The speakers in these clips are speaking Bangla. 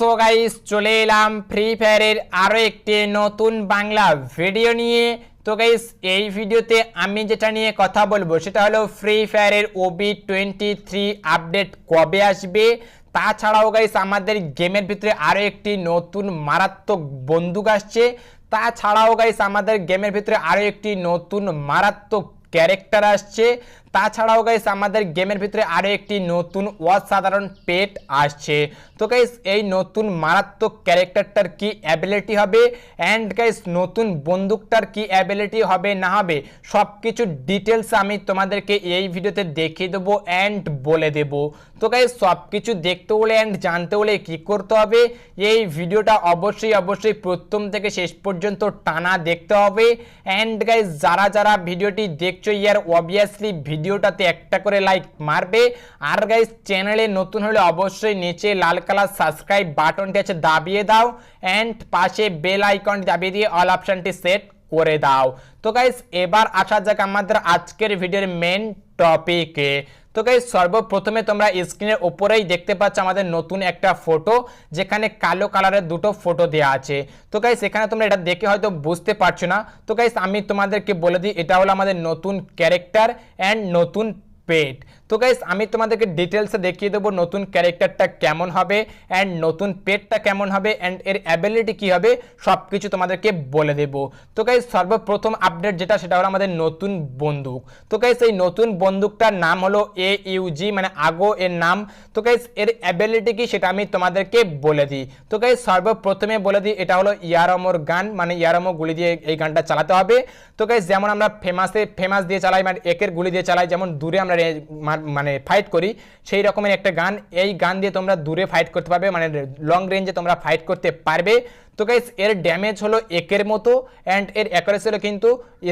সো গাইস চলে এলাম ফ্রি ফায়ারের আরও একটি নতুন বাংলা ভিডিও নিয়ে। তো গাইস এই ভিডিওতে আমি যেটা নিয়ে কথা বলবো সেটা হলো ফ্রি ফায়ারের OB23 আপডেট কবে আসবে। তাছাড়াও গাইস আমাদের গেমের ভিতরে আরও একটি নতুন মারাত্মক বন্দুক আসছে। তাছাড়াও গাইস আমাদের গেমের ভিতরে আরও একটি নতুন মারাত্মক ক্যারেক্টার আসছে। তাছাড়াও গাইস আমাদের গেমের ভিতরে আরও একটি নতুন অসাধারণ পেট আসছে। তো গাইস এই নতুন মারাত্মক ক্যারেক্টারটার কি অ্যাবিলিটি হবে অ্যান্ড গাইস নতুন বন্দুকটার কি অ্যাবিলিটি হবে না হবে সব কিছু ডিটেলস আমি তোমাদেরকে এই ভিডিওতে দেখিয়ে দেবো অ্যান্ড বলে দেবো। তো গাইস সব কিছু দেখতে হলে অ্যান্ড জানতে হলে কী করতে হবে, এই ভিডিওটা অবশ্যই প্রথম থেকে শেষ পর্যন্ত টানা দেখতে হবে। অ্যান্ড গাইস যারা যারা ভিডিওটি দেখছো ইয়ার অবভিয়াসলি ভিডিওটাতে একটা করে লাইক মারবে। আর গাইস চ্যানেলে নতুন হলে অবশ্যই নিচে লাল কালার সাবস্ক্রাইব বাটনটি আছে দাবিয়ে দাও অ্যান্ড পাশে বেল আইকনটি দাবিয়ে দিয়ে অল অপশনটি সেট করে দাও। তো গাইস এবার আসা যাক আমাদের আজকের ভিডিওর মেন টপিকে। তো গাইস সর্বপ্রথমে তোমরা স্ক্রিনের উপরেই দেখতে পাচ্ছ আমাদের নতুন একটা ফটো, যেখানে কালো কালারের দুটো ফটো দেওয়া আছে। তো গাইস এখানে তোমরা এটা দেখে হয়তো বুঝতে পারছো না। তো গাইস আমি তোমাদেরকে বলে দিই, এটা হলো আমাদের নতুন ক্যারেক্টার অ্যান্ড নতুন পেট। তো গাইস আমি তোমাদেরকে ডিটেলসে দেখিয়ে দেবো নতুন ক্যারেক্টারটা কেমন হবে অ্যান্ড নতুন পেটটা কেমন হবে অ্যান্ড এর অ্যাবিলিটি কী হবে সব কিছু তোমাদেরকে বলে দেব। তো গাইস সর্বপ্রথম আপডেট যেটা সেটা হলো আমাদের নতুন বন্দুক। তো গাইস এই নতুন বন্দুকটার নাম হলো AUG, মানে আগো এর নাম। তো গাইস এর অ্যাবিলিটি কি সেটা আমি তোমাদেরকে বলে দিই। তো গাইস সর্বপ্রথমে বলে দিই এটা হলো ইয়ারমোর গান, মানে ইয়ারমো গুলি দিয়ে এই গানটা চালাতে হবে। তো গাইস যেমন আমরা ফেমাস দিয়ে চালাই, মানে একের গুলি দিয়ে চালাই, যেমন দূরে আমরা মানে ফাইট করি সেই রকমের একটা গান। এই গান দিয়ে তোমরা দূরে ফাইট করতে পারবে, মানে লং রেঞ্জে তোমরা ফাইট করতে পারবে। তো গাইস এর ড্যামেজ হলো একের মতো অ্যান্ড এর অ্যাকুরেসি হলো কিন্তু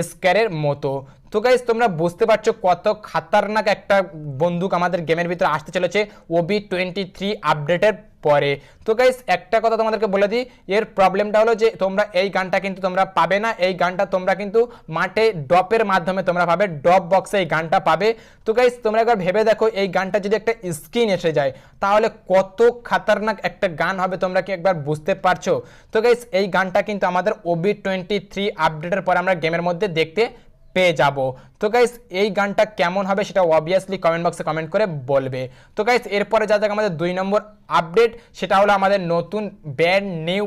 স্ক্যারের মতো। তো গাইস তোমরা বুঝতে পারছো কত খাতারনাক একটা বন্দুক আমাদের গেমের ভিতরে আসতে চলেছে OB23 আপডেটের পরে। তো গাইস একটা কথা তোমাদেরকে বলে দিই, এর প্রবলেমটা হলো যে তোমরা এই গানটা কিন্তু তোমরা পাবে না। এই গানটা তোমরা কিন্তু মাঠে ড্রপের মাধ্যমে তোমরা পাবে, ড্রপ বক্সে এই গানটা পাবে। তো গাইস তোমরা একবার ভেবে দেখো এই গানটা যদি একটা স্কিন এসে যায় তাহলে কত খাতারনাক একটা গান হবে, তোমরা কি একবার বুঝতে পারছো? তো গাইস এই গানটা কিন্তু আমাদের OB23 আপডেটের পরে আমরা গেমের মধ্যে দেখতে পেয়ে যাব। তো গাইস এই গানটা কেমন হবে সেটা অবভিয়াসলি কমেন্ট বক্সে কমেন্ট করে বলবে। তো গাইস এরপরে যা যাক আমাদের 2 নম্বর আপডেট, সেটা হলো আমাদের নতুন ব্র্যান্ড নিউ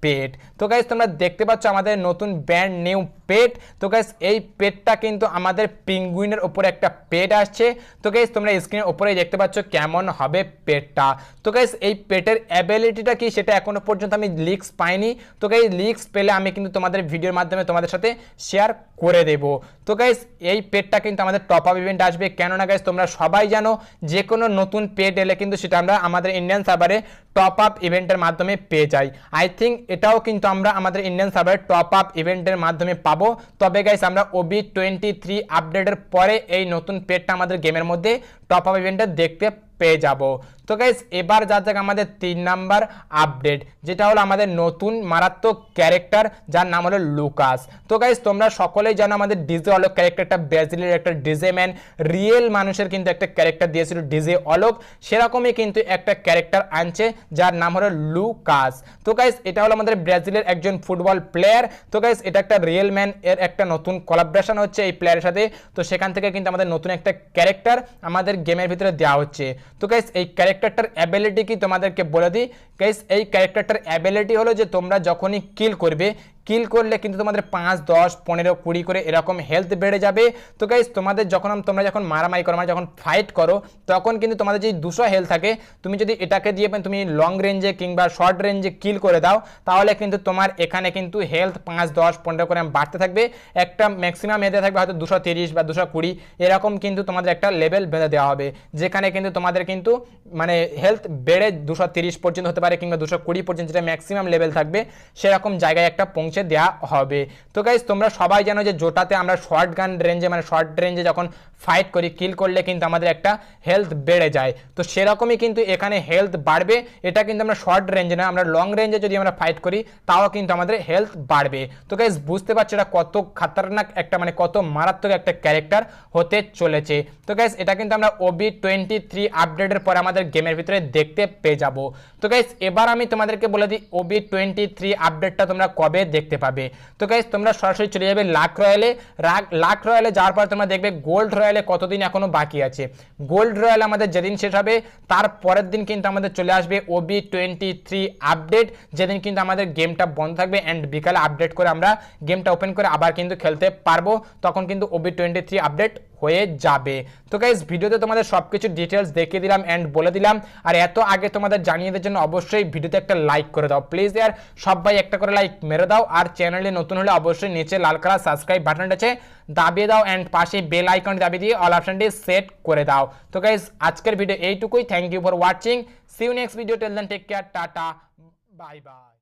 পেট। তো গাইস তোমরা দেখতে পাচ্ছ আমাদের নতুন ব্র্যান্ড নিউ পেট। তো গাইস এই পেটটা কিন্তু আমাদের পিঙ্গুইনের উপরে একটা পেট আসছে। তো গাইস তোমরা স্ক্রিনের উপরেই দেখতে পাচ্ছ কেমন হবে পেটটা। তো গাইস এই পেটের অ্যাবিলিটিটা কি সেটা এখনো পর্যন্ত আমি লিক্স পাইনি। তো গাইস লিক্স পেলে আমি কিন্তু তোমাদের ভিডিওর মাধ্যমে তোমাদের সাথে শেয়ার করে দেব। তো গাইস এই পেটটা কিন্তু আমাদের টপ আপ ইভেন্ট আসবে, কেননা গাইস তোমরা সবাই জানো যে কোনো নতুন পেট এলে কিন্তু সেটা আমরা আমাদের ইন্ডিয়ান সার্ভারে টপ আপ ইভেন্টের মাধ্যমে পেয়ে যাই। আই থিঙ্ক এটাও কিন্তু আমরা আমাদের ইন্ডিয়ান সার্ভারে টপ আপ ইভেন্টের মাধ্যমে পাবো। তবে গাইস আমরা OB23 আপডেটের পরে এই নতুন পেটটা আমাদের গেমের মধ্যে টপ আপ ইভেন্টে দেখতে পেয়ে যাব। তো গাইস এবার যা যাক আমাদের 3 নাম্বার আপডেট, যেটা হলো আমাদের নতুন মারাত্মক ক্যারেক্টার যার নাম হলো লুকাস। তো গাইস তোমরা সকলেই জানো আমাদের ডিজে অলোক ক্যারেক্টারটা ব্রাজিলের একটা ডিজে ম্যান, রিয়েল মানুষের কিন্তু একটা ক্যারেক্টার দিয়েছিল ডিজে অলোক, সেরকমই কিন্তু একটা ক্যারেক্টার আনছে যার নাম হলো লুকাস। তো গাইস এটা হলো আমাদের ব্রাজিলের একজন ফুটবল প্লেয়ার। তো গাইস এটা একটা রিয়েল ম্যান এর একটা নতুন কোলাবোরেশন হচ্ছে এই প্লেয়ারের সাথে। তো সেখান থেকে কিন্তু আমাদের নতুন একটা ক্যারেক্টার আমাদের গেমের ভিতরে দেওয়া হচ্ছে। তো গাইস এই ক্যারেক্টারটার অ্যাবিলিটি কি তোমাদেরকে বলে দিই। গাইস এই ক্যারেক্টারটার অ্যাবিলিটি হলো যে তোমরা যখনই কিল করবে, কিল করলে কিন্তু তোমাদের 5, 10, 15, 20 করে এরকম হেলথ বেড়ে যাবে। তো গাইস তোমাদের তোমরা যখন মারামারি করো, মানে যখন ফাইট করো, তখন কিন্তু তোমাদের যে 200 হেলথ থাকে, তুমি যদি এটাকে দিয়ে তুমি লং রেঞ্জে কিংবা শর্ট রেঞ্জে কিল করে দাও তাহলে কিন্তু তোমার এখানে কিন্তু হেলথ 5, 10, 15 করে বাড়তে থাকবে। একটা ম্যাক্সিমাম এতে থাকবে হয়তো 230 বা 220, এরকম কিন্তু তোমাদের একটা লেভেল বেঁধে দেওয়া হবে, যেখানে কিন্তু তোমাদের কিন্তু মানে হেলথ বেড়ে 230 পর্যন্ত হতে পারে কিংবা 220 পর্যন্ত, যেটা ম্যাক্সিমাম লেভেল থাকবে সেরকম জায়গায় একটা পৌঁছে পৌঁছে দেওয়া হবে। তো গাইস তোমরা সবাই জানো যে জোটাতে আমরা শর্ট গান রেঞ্জে মানে শর্ট রেঞ্জে যখন ফাইট করি কিল করলে কিন্তু আমাদের একটা হেলথ বেড়ে যায়, তো সেরকমই কিন্তু এখানে হেলথ বাড়বে। এটা কিন্তু আমরা শর্ট রেঞ্জে না, আমরা লং রেঞ্জে যদি আমরা ফাইট করি তাও কিন্তু আমাদের হেলথ বাড়বে। তো গাইস বুঝতে পারছো এটা কত খাতারনাক একটা মানে কত মারাত্মক একটা ক্যারেক্টার হতে চলেছে। তো গাইস এটা কিন্তু আমরা OB23 আপডেটের পরে আমাদের গেমের ভিতরে দেখতে পেয়ে যাব। তো গাইস এবার আমি তোমাদেরকে বলে দিই OB23 আপডেটটা তোমরা কবে দেখতে পাবে। তো গাইস তোমরা সরাসরি চলে যাবে লাক রয়্যালে। লাক রয়্যালে যাওয়ার পর তোমরা দেখবে গোল্ড রয়্যালে কতদিন এখনো বাকি আছে। গোল্ড রয়্যাল আমাদের যেদিন শেষ হবে তার পরের দিন কিন্তু আমাদের চলে আসবে OB23 আপডেট, যেদিন কিন্তু আমাদের গেমটা বন্ধ থাকবে অ্যান্ড বিকালে আপডেট করে আমরা গেমটা ওপেন করে আবার কিন্তু খেলতে পারবো, তখন কিন্তু OB23 আপডেট হয়ে যাবে। তো গাইস ভিডিওতে তোমাদের সবকিছু ডিটেলস দেখিয়ে দিলাম অ্যান্ড বলে দিলাম, আর এত আগে তোমাদের জানিয়ে দেওয়ার জন্য অবশ্যই ভিডিওতে একটা লাইক করে দাও প্লিজ ইয়ার, সবাই একটা করে লাইক মেরে দাও। আর চ্যানেলে নতুন হলে অবশ্যই নিচে লাল কালার সাবস্ক্রাইব বাটনটা আছে দাবিয়ে দাও অ্যান্ড পাশে বেল আইকনটি দাবিয়ে দিয়ে অল অপশনটি সেট করে দাও। তো গাইস আজকের ভিডিও এইটুকুই, thank you for watching, see you next video, till then take care, tata bye by.